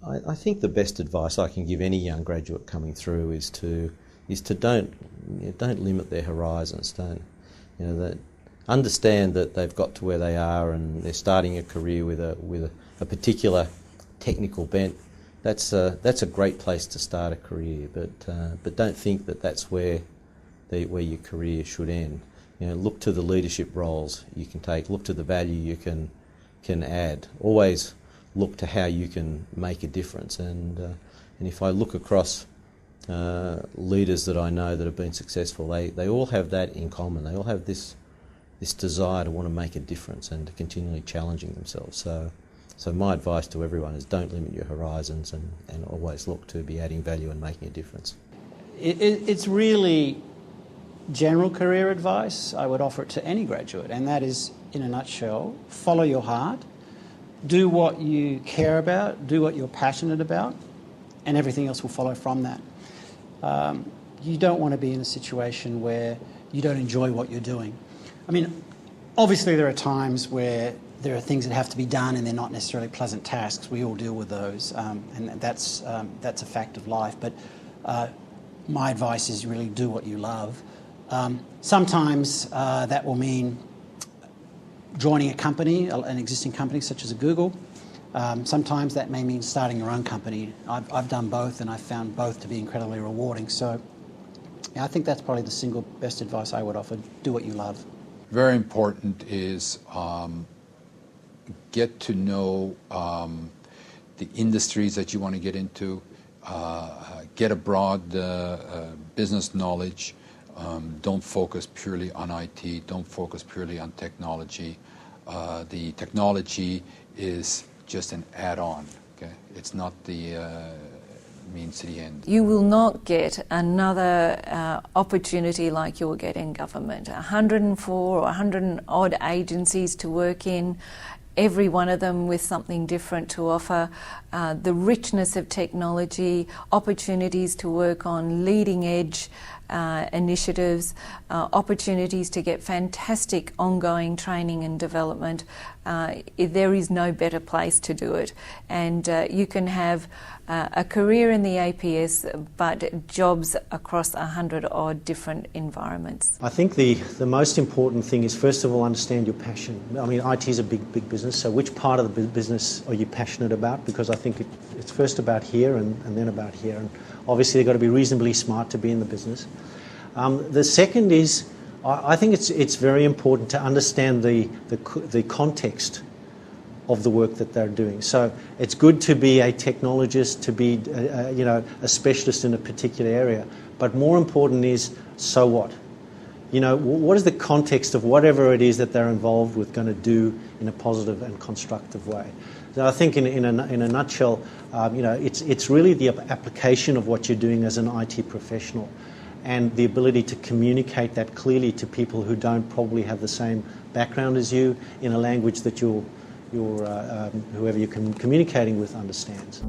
I think the best advice I can give any young graduate coming through is to don't limit their horizons. That understand that they've got to where they are and they're starting a career with a particular technical bent. That's a great place to start a career, but don't think that that's where your career should end. Look to the leadership roles you can take. Look to the value you can add. Always look to how you can make a difference. And if I look across leaders that I know that have been successful, they all have that in common. They all have this desire to want to make a difference and to continually challenging themselves. So my advice to everyone is don't limit your horizons and always look to be adding value and making a difference. It's really general career advice. I would offer it to any graduate, and that is, in a nutshell, follow your heart, do what you care about, do what you're passionate about, and everything else will follow from that. You don't want to be in a situation where you don't enjoy what you're doing. I mean, obviously there are times where there are things that have to be done and they're not necessarily pleasant tasks. We all deal with those, and that's a fact of life. But my advice is really do what you love. Sometimes that will mean joining a company, an existing company such as a Google. Sometimes that may mean starting your own company. I've done both, and I've found both to be incredibly rewarding. So yeah, I think that's probably the single best advice I would offer. Do what you love. Very important is get to know the industries that you want to get into, get a broad business knowledge. Don't focus purely on IT, don't focus purely on technology. The technology is just an add-on, okay? It's not the means to the end. You will not get another opportunity like you'll get in government. 104 or 100 odd agencies to work in, every one of them with something different to offer. The richness of technology, opportunities to work on leading edge initiatives, opportunities to get fantastic ongoing training and development. There is no better place to do it. And you can have a career in the APS, but jobs across 100 odd different environments. I think the most important thing is, first of all, understand your passion. I mean, IT is a big business, so which part of the business are you passionate about? Because I think it's first about here and then about here. And obviously, they've got to be reasonably smart to be in the business. The second is, I think it's very important to understand the context of the work that they're doing. So it's good to be a technologist, to be a specialist in a particular area, but more important is, so what? What is the context of whatever it is that they're involved with going to do in a positive and constructive way? So I think in a nutshell, it's really the application of what you're doing as an IT professional, and the ability to communicate that clearly to people who don't probably have the same background as you, in a language that whoever you're communicating with understands.